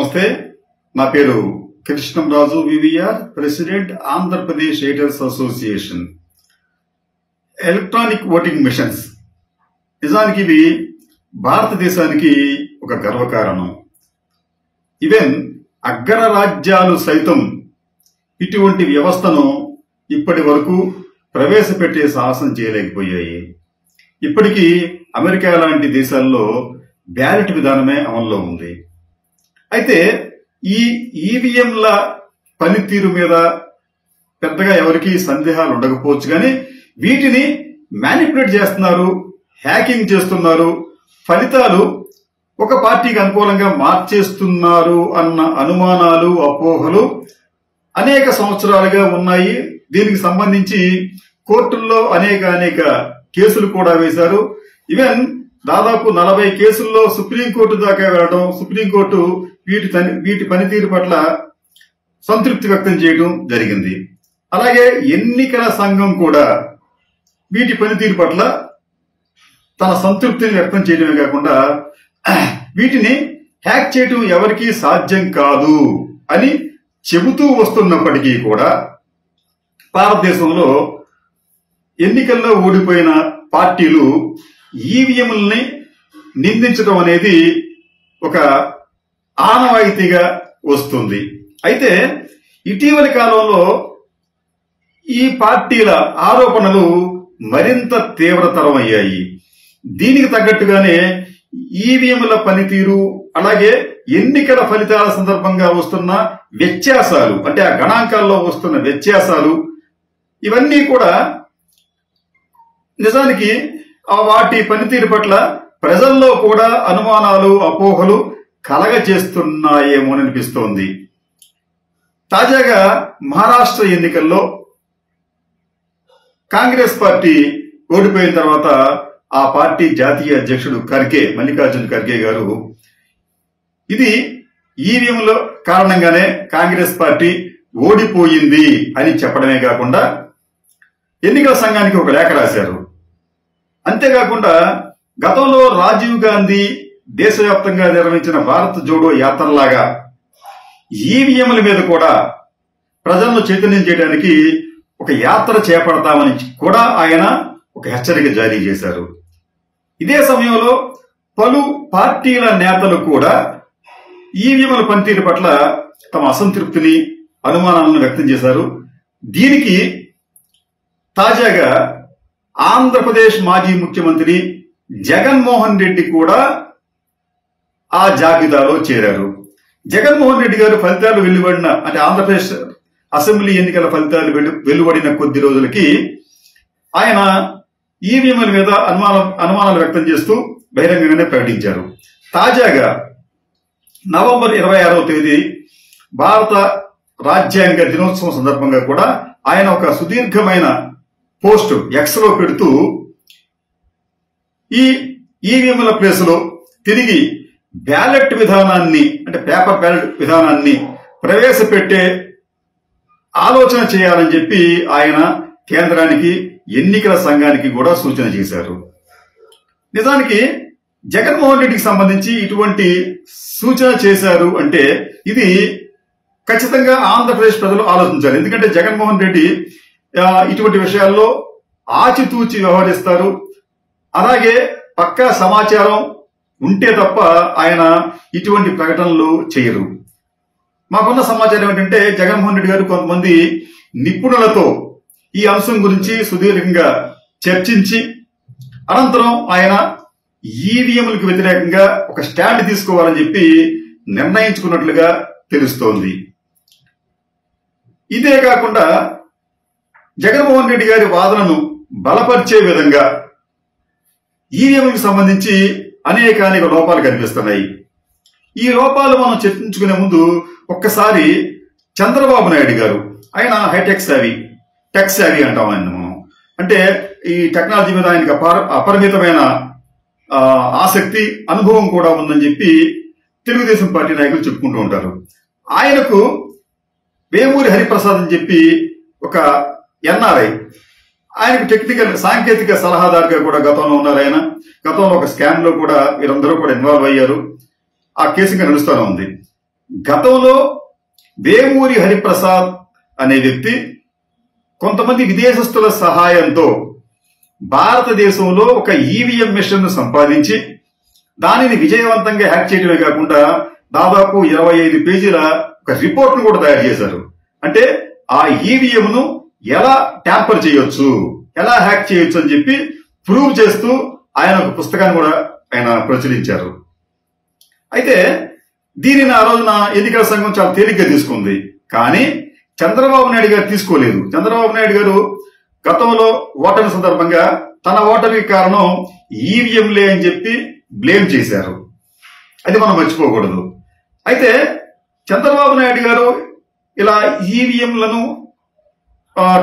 నమస్తే. నా పేరు Krishnamraju VVR, president Andhra Pradesh editors association. Electronic voting machines నిజానికి ఇవి భారతదేశానికి ఒక గర్వకారణం. ఈవెన్ అగ్రరాజ్యాలు సైతం ఇటువంటి వ్యవస్థను ఇప్పటి వరకు ప్రవేశపెట్టే సాహసం చేయలేకపోయాయి. ఇప్పటికీ అమెరికా లాంటి దేశాల్లో బ్యాలెట్ విధానమే అమల్లో ఉంది. అయితే ఈ ఈవీఎంల పనితీరు మీద పెద్దగా ఎవరికి సందేహాలు ఉండకపోవచ్చు, కానీ వీటిని మ్యానిపులేట్ చేస్తున్నారు, హ్యాకింగ్ చేస్తున్నారు, ఫలితాలు ఒక పార్టీకి అనుకూలంగా మార్చేస్తున్నారు అన్న అనుమానాలు, అపోహలు అనేక సంవత్సరాలుగా ఉన్నాయి. దీనికి సంబంధించి కోర్టుల్లో అనేక కేసులు కూడా వేశారు. ఈవెన్ దాదాపు 40 కేసుల్లో సుప్రీంకోర్టు దాకా వెళ్ళడం, సుప్రీంకోర్టు వీటి పనితీరు పట్ల సంతృప్తి వ్యక్తం చేయడం జరిగింది. అలాగే ఎన్నికల సంఘం కూడా వీటి పనితీరు పట్ల తన సంతృప్తిని వ్యక్తం చేయడమే కాకుండా వీటిని హ్యాక్ చేయడం ఎవరికీ సాధ్యం కాదు అని చెబుతూ వస్తున్నప్పటికీ కూడా భారతదేశంలో ఎన్నికల్లో ఓడిపోయిన పార్టీలు ఈవీఎంలని నిందించడం అనేది ఒక ఆనవాయితీగా వస్తుంది. అయితే ఇటీవలి కాలంలో ఈ పార్టీల ఆరోపణలు మరింత తీవ్రతరం అయ్యాయి. దీనికి తగ్గట్టుగానే ఈవీఎంల పనితీరు, అలాగే ఎన్నికల ఫలితాల సందర్భంగా వస్తున్న వ్యత్యాసాలు, అంటే ఆ గణాంకాల్లో వస్తున్న వ్యత్యాసాలు, ఇవన్నీ కూడా నిజానికి వాటి పనితీరు పట్ల ప్రజల్లో కూడా అనుమానాలు, అపోహలు కలగజేస్తున్నాయేమోననిపిస్తోంది. తాజాగా మహారాష్ట్ర ఎన్నికల్లో కాంగ్రెస్ పార్టీ ఓడిపోయిన తర్వాత ఆ పార్టీ జాతీయ అధ్యక్షుడు మల్లికార్జున ఖర్గే గారు ఇది ఈవీఎంల కారణంగానే కాంగ్రెస్ పార్టీ ఓడిపోయింది అని చెప్పడమే కాకుండా ఎన్నికల సంఘానికి ఒక లేఖ రాశారు. అంతేకాకుండా గతంలో రాజీవ్ గాంధీ దేశవ్యాప్తంగా నిర్వహించిన భారత్ జోడో యాత్రలాగా ఈవీఎంల మీద కూడా ప్రజలను చైతన్యం చేయడానికి ఒక యాత్ర చేపడతామని కూడా ఆయన ఒక హెచ్చరిక జారీ చేశారు. ఇదే సమయంలో పలు పార్టీల నేతలు కూడా ఈవీఎంల పనితీరు పట్ల తమ అసంతృప్తిని, అనుమానాలను వ్యక్తం చేశారు. దీనికి తాజాగా ఆంధ్రప్రదేశ్ మాజీ ముఖ్యమంత్రి జగన్మోహన్ రెడ్డి కూడా ఆ జాబితాలో చేరారు. జగన్మోహన్ రెడ్డి గారు ఫలితాలు వెలువడిన, అంటే ఆంధ్రప్రదేశ్ అసెంబ్లీ ఎన్నికల ఫలితాలు వెలువడిన కొద్ది రోజులకి ఆయన ఈవీఎంల మీద అనుమానాలు వ్యక్తం చేస్తూ బహిరంగంగానే ప్రకటించారు. తాజాగా నవంబర్ 26వ తేదీ భారత రాజ్యాంగ దినోత్సవం సందర్భంగా కూడా ఆయన ఒక సుదీర్ఘమైన పోస్ట్ ఎక్స్ లో పెడుతూ ఈ ఈవీఎంల ప్లేస్ లో తిరిగి బ్యాలెట్ విధానాన్ని, అంటే పేపర్ బ్యాలెట్ విధానాన్ని ప్రవేశపెట్టే ఆలోచన చేయాలని చెప్పి ఆయన కేంద్రానికి, ఎన్నికల సంఘానికి కూడా సూచన చేశారు. నిజానికి జగన్మోహన్ రెడ్డికి సంబంధించి ఇటువంటి సూచన చేశారు అంటే ఇది ఖచ్చితంగా ఆంధ్రప్రదేశ్ ప్రజలు ఆలోచించాలి. ఎందుకంటే జగన్మోహన్ రెడ్డి ఇటువంటి విషయాల్లో ఆచితూచి వ్యవహరిస్తారు. అలాగే పక్కా సమాచారం ఉంటే తప్ప ఆయన ఇటువంటి ప్రకటనలు చేయరు. మాకున్న సమాచారం ఏంటంటే జగన్మోహన్ రెడ్డి గారు కొంతమంది నిపుణులతో ఈ అంశం గురించి సుదీర్ఘంగా చర్చించి అనంతరం ఆయన ఈవీఎంలకు వ్యతిరేకంగా ఒక స్టాండ్ తీసుకోవాలని చెప్పి నిర్ణయించుకున్నట్లుగా తెలుస్తోంది. ఇదే కాకుండా జగన్మోహన్ రెడ్డి గారి వాదనను బలపరిచే విధంగా ఈవీఎంలకు సంబంధించి అనేక లోపాలు కనిపిస్తున్నాయి. ఈ లోపాలు మనం చర్చించుకునే ముందు ఒక్కసారి చంద్రబాబు నాయుడు గారు, ఆయన హైటెక్ సేవీ, టెక్ సేవీ అంటాం ఆయన మనం, అంటే ఈ టెక్నాలజీ మీద ఆయనకి అపరిమితమైన ఆసక్తి, అనుభవం కూడా ఉందని చెప్పి తెలుగుదేశం పార్టీ నాయకులు చెప్పుకుంటూ ఉంటారు. ఆయనకు వేమూరి హరిప్రసాద్ అని చెప్పి ఒక ఎన్ఆర్ఐ, ఆయనకు టెక్నికల్ సాంకేతిక సలహాదారుగా కూడా గతంలో ఉన్నారు. ఆయన గతంలో ఒక స్కామ్ లో కూడా వీరందరూ కూడా ఇన్వాల్వ్ అయ్యారు. ఆ కేసు ఇంకా నడుస్తూనే ఉంది. గతంలో వేమూరి హరిప్రసాద్ అనే వ్యక్తి కొంతమంది విదేశస్తుల సహాయంతో భారతదేశంలో ఒక ఈవీఎం మిషన్ ను సంపాదించి దానిని విజయవంతంగా హ్యాక్ చేయడమే కాకుండా దాదాపు 25 పేజీల ఒక రిపోర్ట్ ను కూడా తయారు చేశారు. అంటే ఆ ఈవీఎం ను ఎలా ట్యాంపర్ చేయొచ్చు, ఎలా హ్యాక్ చేయొచ్చు అని చెప్పి ప్రూవ్ చేస్తూ ఆయన ఒక పుస్తకాన్ని కూడా ఆయన ప్రచురించారు. అయితే దీనిని ఆ రోజున ఎన్నికల సంఘం చాలా తేలిగ్గా తీసుకుంది. కానీ చంద్రబాబు నాయుడు గారు తీసుకోలేదు. చంద్రబాబు నాయుడు గారు గతంలో ఓటమి సందర్భంగా తన ఓటమికి కారణం ఈవీఎంలే అని చెప్పి బ్లేమ్ చేశారు. అది మనం మర్చిపోకూడదు. అయితే చంద్రబాబు నాయుడు గారు ఇలా ఈవీఎంలను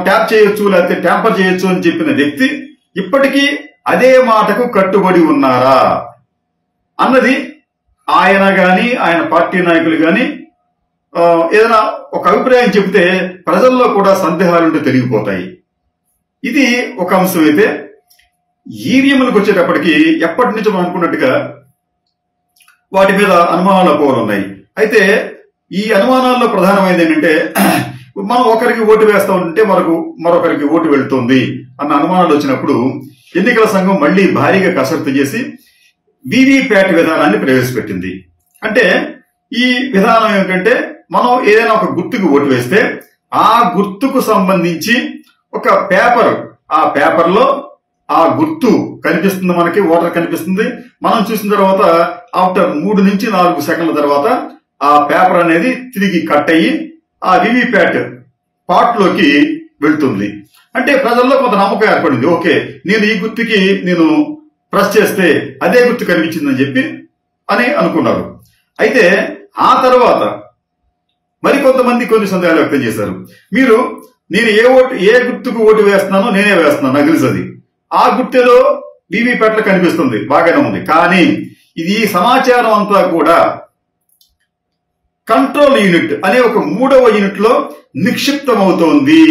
ట్యాప్ చేయొచ్చు లేకపోతే ట్యాంపర్ చేయొచ్చు అని చెప్పిన వ్యక్తి ఇప్పటికీ అదే మాటకు కట్టుబడి ఉన్నారా అన్నది ఆయన గాని ఆయన పార్టీ నాయకులు గాని ఏదైనా ఒక అభిప్రాయం చెబితే ప్రజల్లో కూడా సందేహాలుంటే తెలిగిపోతాయి. ఇది ఒక అంశం. అయితే ఈవీఎంలకు వచ్చేటప్పటికి ఎప్పటి నుంచో మనం అనుకున్నట్టుగా వాటి మీద అనుమానాలు అపోహలు ఉన్నాయి. అయితే ఈ అనుమానాల్లో ప్రధానమైనది ఏంటంటే మనం ఒకరికి ఓటు వేస్తా ఉంటే మరొకరికి ఓటు వెళ్తుంది అన్న అనుమానాలు వచ్చినప్పుడు ఎన్నికల సంఘం మళ్లీ భారీగా కసరత్తు చేసి వీవీప్యాట్ విధానాన్ని ప్రవేశపెట్టింది. అంటే ఈ విధానం ఏమిటంటే మనం ఏదైనా ఒక గుర్తుకు ఓటు వేస్తే ఆ గుర్తుకు సంబంధించి ఒక పేపర్, ఆ పేపర్ లో ఆ గుర్తు కనిపిస్తుంది, మనకి ఓటర్ కనిపిస్తుంది. మనం చూసిన తర్వాత ఆఫ్టర్ 3 నుంచి 4 సెకండ్ల తర్వాత ఆ పేపర్ అనేది తిరిగి కట్ అయ్యి ఆ వీవీప్యాట్ పాట్ లోకి వెళ్తుంది. అంటే ప్రజల్లో కొంత నమ్మకం ఏర్పడింది. ఓకే, నేను ఈ గుర్తుకి నేను ప్రెస్ చేస్తే అదే గుర్తు కనిపించిందని చెప్పి అని అనుకున్నారు. అయితే ఆ తర్వాత మరికొంతమంది కొన్ని సందేహాలు వ్యక్తం చేశారు. నేను ఏ గుర్తుకు ఓటు వేస్తున్నానో నేనే వేస్తున్నాను, నాకు తెలుసు అది. ఆ గుర్తులో వీవీప్యాట్ లో కనిపిస్తుంది, బాగానే ఉంది. కానీ ఇది సమాచారం అంతా కూడా కంట్రోల్ యూనిట్ అనే ఒక 3వ యూనిట్ లో నిక్షిప్తమవుతోంది.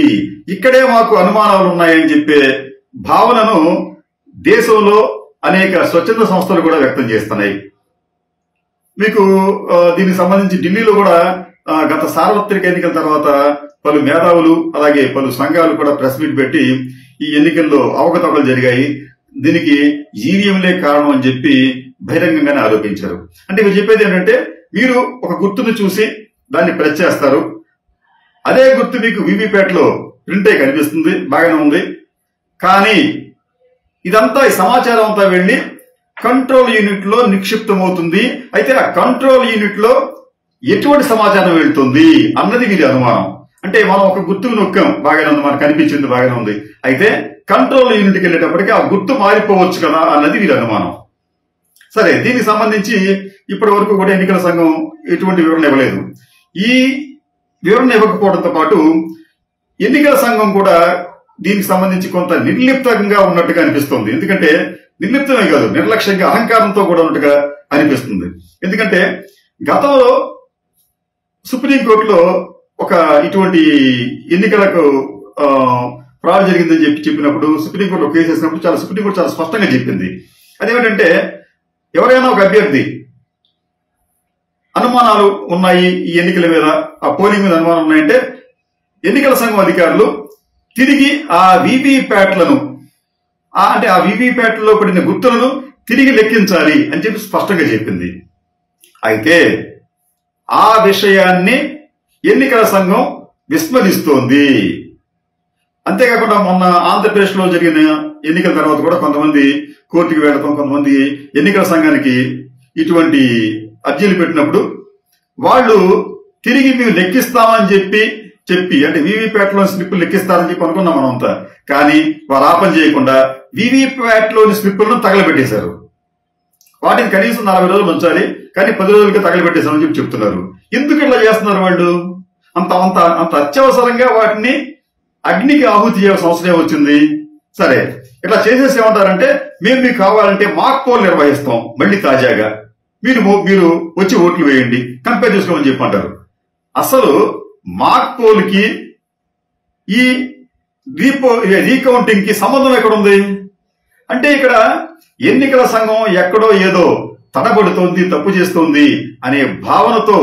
ఇక్కడే మాకు అనుమానాలు ఉన్నాయని చెప్పే భావనను దేశంలో అనేక స్వచ్ఛంద సంస్థలు కూడా వ్యక్తం చేస్తున్నాయి. మీకు దీనికి సంబంధించి ఢిల్లీలో కూడా గత సార్వత్రిక ఎన్నికల తర్వాత పలు మేధావులు అలాగే పలు సంఘాలు కూడా ప్రెస్ మీట్ పెట్టి ఈ ఎన్నికల్లో అవకతవకలు జరిగాయి, దీనికి ఈవీఎంలే కారణం అని చెప్పి బహిరంగంగానే ఆరోపించారు. అంటే మీరు చెప్పేది ఏంటంటే మీరు ఒక గుర్తును చూసి దాన్ని ప్రెస్ చేస్తారు, అదే గుర్తు మీకు వీవీప్యాట్ లో ప్రింట్ అయి కనిపిస్తుంది, బాగానే ఉంది. కానీ ఇదంతా ఈ సమాచారం అంతా వెళ్లి కంట్రోల్ యూనిట్ లో నిక్షిప్తమవుతుంది. అయితే ఆ కంట్రోల్ యూనిట్ లో ఎటువంటి సమాచారం వెళ్తుంది అన్నది వీరి అనుమానం. అంటే మనం ఒక గుర్తుకు నొక్కాం, బాగానే ఉంది, మనకు కనిపించింది, బాగానే ఉంది. అయితే కంట్రోల్ యూనిట్కి వెళ్ళేటప్పటికి ఆ గుర్తు మారిపోవచ్చు కదా అన్నది వీరి అనుమానం. సరే, దీనికి సంబంధించి ఇప్పటి వరకు కూడా ఎన్నికల సంఘం ఎటువంటి వివరణ ఇవ్వలేదు. ఈ వివరణ ఇవ్వకపోవడంతో పాటు ఎన్నికల సంఘం కూడా దీనికి సంబంధించి కొంత నిర్లిప్తంగా ఉన్నట్టుగా అనిపిస్తుంది. ఎందుకంటే నిర్లిప్తమే కాదు, నిర్లక్ష్యంగా అహంకారంతో కూడా ఉన్నట్టుగా అనిపిస్తుంది. ఎందుకంటే గతంలో సుప్రీంకోర్టులో ఒక ఇటువంటి ఎన్నికలకు ఫ్రాడ్ జరిగిందని చెప్పినప్పుడు సుప్రీంకోర్టులో కేసు వేసినప్పుడు సుప్రీంకోర్టు చాలా స్పష్టంగా చెప్పింది. అదేమిటంటే ఎవరైనా ఒక అభ్యర్థి అనుమానాలు ఉన్నాయి, ఈ ఎన్నికల మీద ఆ పోలింగ్ మీద అనుమానాలు ఉన్నాయంటే ఎన్నికల సంఘం అధికారులు తిరిగి ఆ వీవీప్యాట్లను అంటే ఆ వీవీప్యాట్లో పడిన గుర్తులను తిరిగి లెక్కించాలి అని చెప్పి స్పష్టంగా చెప్పింది. అయితే ఆ విషయాన్ని ఎన్నికల సంఘం విస్మరిస్తోంది. అంతేకాకుండా మొన్న ఆంధ్రప్రదేశ్ లో జరిగిన ఎన్నికల తర్వాత కూడా కొంతమంది కోర్టుకు వెళ్లడం, కొంతమంది ఎన్నికల సంఘానికి ఇటువంటి అర్జీలు పెట్టినప్పుడు వాళ్ళు తిరిగి మేము లెక్కిస్తామని చెప్పి అంటే వీవీప్యాట్ లోని స్లిప్పులు లెక్కిస్తారని చెప్పి అనుకున్నాం మనంతా. కానీ వారు ఆ పని చేయకుండా వీవీప్యాట్ లోని స్లిప్పులను తగలబెట్టేశారు. వాటిని కనీసం 40 రోజులు ఉంచాలి, కానీ 10 రోజులకే తగలబెట్టేశామని చెప్పి చెప్తున్నారు. ఎందుకు ఇట్లా చేస్తున్నారు వాళ్ళు? అంత అత్యవసరంగా వాటిని అగ్నికి ఆహుతి చేయాల్సిన అవసరం వచ్చింది. సరే, ఇట్లా చేసేసి ఏమంటారంటే మేము మీకు కావాలంటే మాక్ పోల్ నిర్వహిస్తాం, మళ్ళీ తాజాగా మీరు వచ్చి ఓట్లు వేయండి, కంపేర్ చేసుకోమని చెప్పంటారు. అసలు మాక్ పోల్ కి ఈ రీకౌంటింగ్ కి సంబంధం ఎక్కడుంది? అంటే ఇక్కడ ఎన్నికల సంఘం ఎక్కడో ఏదో తడబడుతోంది, తప్పు చేస్తోంది అనే భావనతో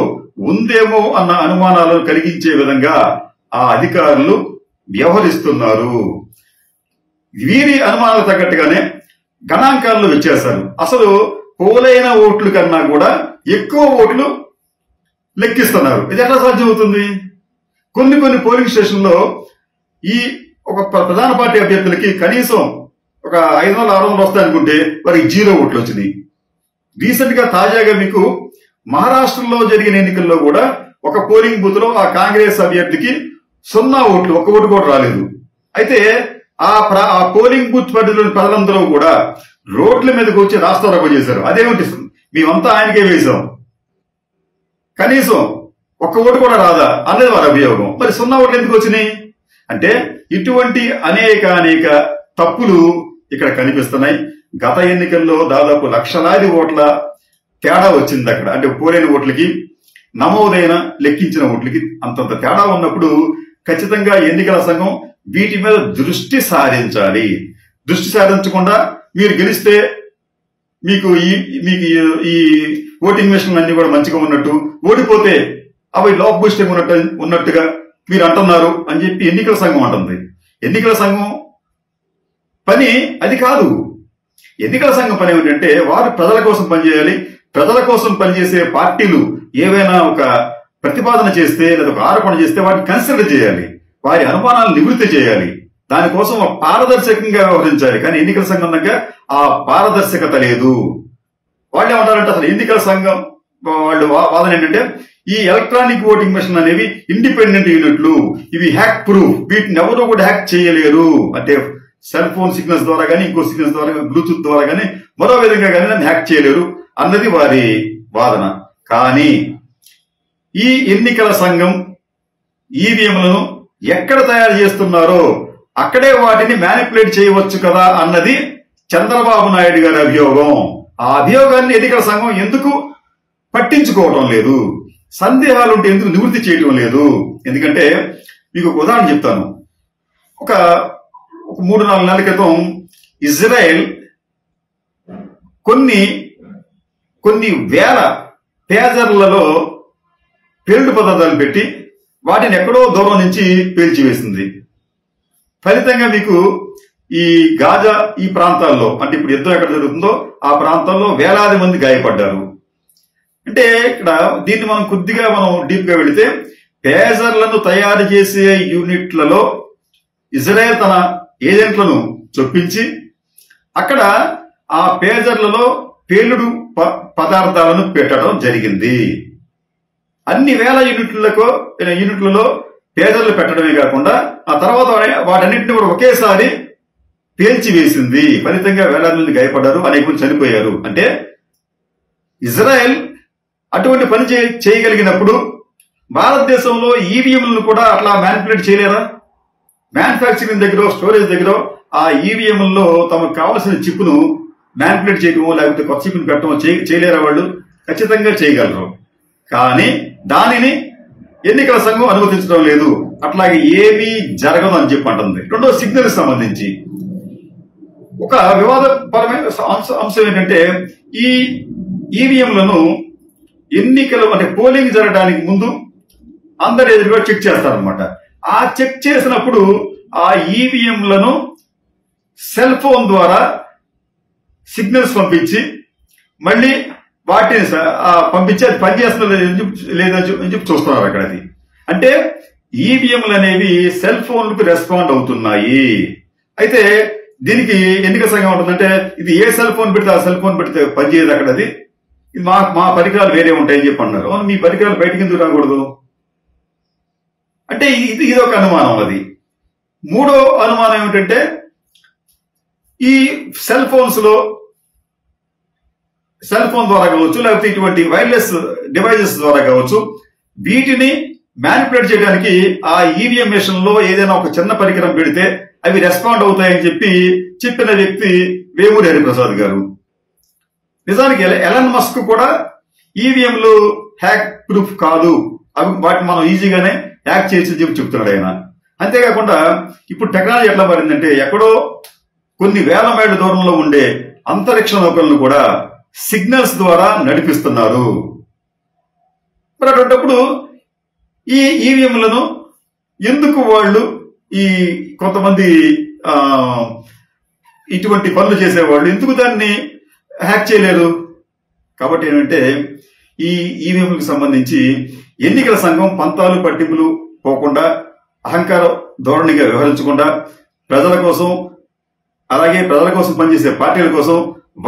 ఉందేమో అన్న అనుమానాలను కలిగించే విధంగా ఆ అధికారులు వ్యవహరిస్తున్నారు. వీరి అనుమానాలు తగ్గట్టుగానే గణాంకాల్లో వ్యత్యాసాలు. అసలు పోలైన ఓట్ల కన్నా కూడా ఎక్కువ ఓట్లు లెక్కిస్తున్నారు. ఇది ఎట్లా సాధ్యమవుతుంది? కొన్ని పోలింగ్ స్టేషన్లో ఈ ఒక ప్రధాన పార్టీ అభ్యర్థులకి కనీసం ఒక 500-600 వస్తాయనుకుంటే వారికి 0 ఓట్లు వచ్చినాయి. రీసెంట్ గా తాజాగా మీకు మహారాష్ట్రలో జరిగిన ఎన్నికల్లో కూడా ఒక పోలింగ్ బూత్ లో ఆ కాంగ్రెస్ అభ్యర్థికి 0 ఓట్లు, 1 ఓటు కూడా రాలేదు. అయితే ఆ పోలింగ్ బూత్ పరిధిలోని ప్రజలందరూ కూడా రోడ్ల మీదకి వచ్చి రాస్తారోకో చేశారు. అదేమిటి, మేమంతా ఆయనకే వేశాం, కనీసం 1 ఓటు కూడా రాదా అన్నది వారి అభియోగం. మరి 0 ఓట్లు ఎందుకు వచ్చినాయి అంటే ఇటువంటి అనేక తప్పులు ఇక్కడ కనిపిస్తున్నాయి. గత ఎన్నికల్లో దాదాపు లక్షలాది ఓట్ల తేడా వచ్చింది అక్కడ. అంటే పోలైన ఓట్లకి నమోదైన లెక్కించిన ఓట్లకి అంతంత తేడా ఉన్నప్పుడు ఖచ్చితంగా ఎన్నికల సంఘం వీటి మీద దృష్టి సారించాలి. దృష్టి సారించకుండా మీరు గెలిస్తే మీకు ఈ ఓటింగ్ మిషన్లు అన్ని కూడా మంచిగా ఉన్నట్టు, ఓడిపోతే అవి లోపభూయిష్టంగా ఉన్నట్టుగా మీరు అంటున్నారు అని చెప్పి ఎన్నికల సంఘం అంటుంది. ఎన్నికల సంఘం పని అది కాదు. ఎన్నికల సంఘం పని ఏమిటంటే వారు ప్రజల కోసం పనిచేయాలి. ప్రజల కోసం పనిచేసే పార్టీలు ఏవైనా ఒక ప్రతిపాదన చేస్తే లేదా ఒక ఆరోపణ చేస్తే వాటిని కన్సిడర్ చేయాలి, వారి అనుమానాలను నివృత్తి చేయాలి. దానికోసం పారదర్శకంగా వ్యవహరించాలి. కానీ ఎన్నికల సంఘం దగ్గర ఆ పారదర్శకత లేదు. వాళ్ళు ఏమంటారంటే అసలు ఎన్నికల సంఘం వాళ్ళు వాదన ఏంటంటే ఈ ఎలక్ట్రానిక్ ఓటింగ్ మిషన్ అనేవి ఇండిపెండెంట్ యూనిట్లు, ఇవి హ్యాక్ ప్రూఫ్, వీటిని ఎవరు కూడా హ్యాక్ చేయలేరు. అంటే సెల్ ఫోన్ సిగ్నల్స్ ద్వారా కానీ, ఇంకో సిగ్నల్స్ ద్వారా, బ్లూటూత్ ద్వారా కానీ, మరో విధంగా కానీ దాన్ని హ్యాక్ చేయలేరు అన్నది వారి వాదన. కానీ ఈ ఎన్నికల సంఘం ఈవీఎంలను ఎక్కడ తయారు చేస్తున్నారో అక్కడే వాటిని మ్యానిపులేట్ చేయవచ్చు కదా అన్నది చంద్రబాబు నాయుడు గారి అభియోగం. ఆ అభియోగాన్ని ఎన్నికల సంఘం ఎందుకు పట్టించుకోవటం లేదు, సందేహాలు ఉంటే ఎందుకు నివృత్తి చేయటం లేదు? ఎందుకంటే మీకు ఒక ఉదాహరణ చెప్తాను. ఒక 3-4 నెలల క్రితం ఇజ్రాయెల్ కొన్ని వేల పేజర్లలో పేలుడు పదార్థాలు పెట్టి వాటిని ఎక్కడో దూరం నుంచి పేల్చివేసింది. ఫలితంగా మీకు ఈ గాజా ఈ ప్రాంతాల్లో, అంటే ఇప్పుడు యుద్ధం ఎక్కడ జరుగుతుందో ఆ ప్రాంతాల్లో వేలాది మంది గాయపడ్డారు. అంటే ఇక్కడ దీన్ని మనం కొద్దిగా డీప్ గా వెళితే పేజర్లను తయారు చేసే యూనిట్లలో ఇజ్రాయెల్ తన ఏజెంట్లను చొప్పించి అక్కడ ఆ పేజర్లలో పేలుడు పదార్థాలను పెట్టడం జరిగింది. అన్ని వేల యూనిట్లలో పేజర్లు పెట్టడమే కాకుండా ఆ తర్వాత వాటన్నింటినీ కూడా ఒకేసారి పేల్చివేసింది. ఫలితంగా వేలాది మంది గాయపడ్డారు, అనేక మంది చనిపోయారు. అంటే ఇజ్రాయెల్ అటువంటి పని చేయగలిగినప్పుడు భారతదేశంలో ఈవీఎంలను కూడా అట్లా మ్యానిపులేట్ చేయలేరా? మ్యానుఫ్యాక్చరింగ్ దగ్గర, స్టోరేజ్ దగ్గర ఆ ఈవీఎంలలో తమకు కావాల్సిన చిప్ను మ్యానిపులేట్ చేయడమో లేకపోతే కొత్త చిప్ను పెట్టడమో చేయలేరా? వాళ్ళు ఖచ్చితంగా చేయగలరు. కానీ దానిని ఎన్నికల సంఘం అనుమతించడం లేదు. అట్లాగే ఏమీ జరగదు అని చెప్పి అంటుంది. రెండో సిగ్నల్ సంబంధించి ఒక వివాదపరమైన అంశం ఏంటంటే ఈ ఈవీఎంలను ఎన్నికలు అంటే పోలింగ్ జరగడానికి ముందు అందరు ఎదురుగా చెక్ చేస్తారనమాట. ఆ చెక్ చేసినప్పుడు ఆ ఈవీఎంలను సెల్ ఫోన్ ద్వారా సిగ్నల్స్ పంపించి మళ్ళీ వాటిని పంపించి అది పనిచేస్తుందో లేదని చెప్పి చూస్తున్నారు అక్కడ. అది అంటే ఈవీఎంలు అనేవి సెల్ ఫోన్లకు రెస్పాండ్ అవుతున్నాయి. అయితే దీనికి ఎన్నికల సంఘం ఉంటుందంటే ఇది ఏ సెల్ ఫోన్ పెడితే ఆ సెల్ ఫోన్ పెడితే పనిచేయదు అక్కడ. అది మా పరికరాలు వేరే ఉంటాయని చెప్పి అన్నారు. మీ పరికరాలు బయటకు ఎందుకు రాకూడదు అంటే ఇది ఒక అనుమానం. అది మూడో అనుమానం ఏమిటంటే ఈ సెల్ ఫోన్ ద్వారా కావచ్చు లేకపోతే ఇటువంటి వైర్లెస్ డివైజెస్ ద్వారా కావచ్చు వీటిని మ్యానిపులేట్ చేయడానికి ఆ ఈవీఎం మిషన్ లో ఏదైనా ఒక చిన్న పరికరం పెడితే అవి రెస్పాండ్ అవుతాయని చెప్పిన వ్యక్తి వేమూరి హరిప్రసాద్ గారు. నిజానికి ఎలన్ మస్క్ కూడా ఈవీఎంలు హ్యాక్ ప్రూఫ్ కాదు, అవి వాటిని మనం ఈజీగానే హ్యాక్ చేయొచ్చు చెప్పి చెప్తున్నాడు ఆయన. అంతేకాకుండా ఇప్పుడు టెక్నాలజీ ఎట్లా మారిందంటే ఎక్కడో కొన్ని వేల మైళ్ళ దూరంలో ఉండే అంతరిక్ష నౌకలను కూడా సిగ్నల్స్ ద్వారా నడిపిస్తున్నారు. మరి అటువంటిప్పుడు ఈ ఈవీఎంలను ఎందుకు వాళ్ళు ఈ కొంతమంది ఇటువంటి పనులు చేసేవాళ్ళు ఎందుకు దాన్ని హ్యాక్ చేయలేరు? కాబట్టి ఏంటంటే ఈ ఈవీఎంలకు సంబంధించి ఎన్నికల సంఘం పంతాలు పట్టింపులు పోకుండా, అహంకార ధోరణిగా వ్యవహరించకుండా, ప్రజల కోసం అలాగే ప్రజల కోసం పనిచేసే పార్టీల కోసం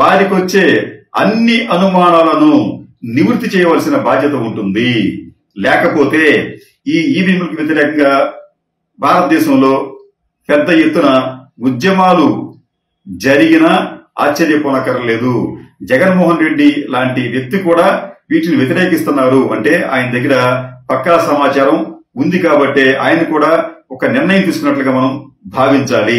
వారికి వచ్చే అన్ని అనుమానాలను నివృత్తి చేయవలసిన బాధ్యత ఉంటుంది. లేకపోతే ఈ ఈవీఎంలకు వ్యతిరేకంగా భారతదేశంలో పెద్ద ఎత్తున ఉద్యమాలు జరిగినా ఆశ్చర్యపోనక్కర్లేదు. జగన్మోహన్ రెడ్డి లాంటి వ్యక్తి కూడా వీటిని వ్యతిరేకిస్తున్నారు అంటే ఆయన దగ్గర పక్కా సమాచారం ఉంది కాబట్టే ఆయన కూడా ఒక నిర్ణయం తీసుకున్నట్లుగా మనం భావించాలి.